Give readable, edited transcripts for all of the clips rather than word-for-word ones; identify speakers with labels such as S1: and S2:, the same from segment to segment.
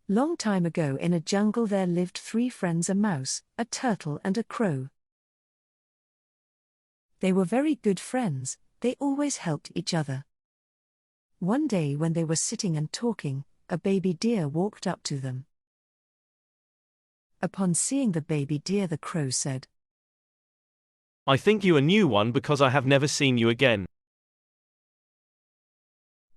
S1: Long time ago in a jungle there lived 3 friends: a mouse, a turtle and a crow. They were very good friends, they always helped each other. One day when they were sitting and talking, a baby deer walked up to them. Upon seeing the baby deer, the crow said,
S2: "I think you a new one because I have never seen you again."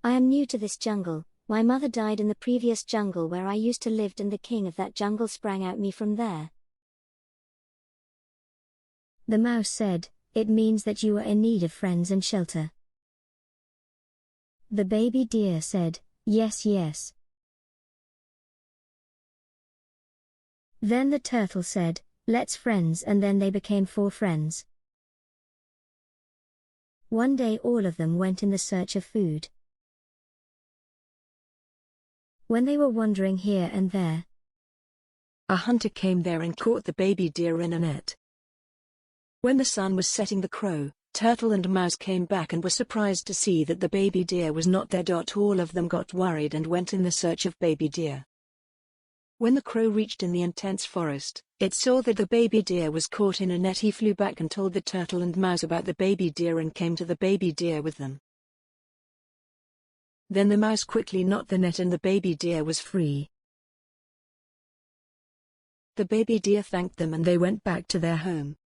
S3: "I am new to this jungle. My mother died in the previous jungle where I used to live, and the king of that jungle sprang out me from there." The mouse said, "It means that you are in need of friends and shelter." The baby deer said, "Yes, yes." Then the turtle said, "Let's friends," and then they became 4 friends. One day all of them went in the search of food. When they were wandering here and there,
S1: a hunter came there and caught the baby deer in a net. When the sun was setting, the crow, turtle and mouse came back and were surprised to see that the baby deer was not there. All of them got worried and went in the search of baby deer. When the crow reached in the intense forest, it saw that the baby deer was caught in a net. He flew back and told the turtle and mouse about the baby deer and came to the baby deer with them. Then the mouse quickly knot the net and the baby deer was free. The baby deer thanked them and they went back to their home.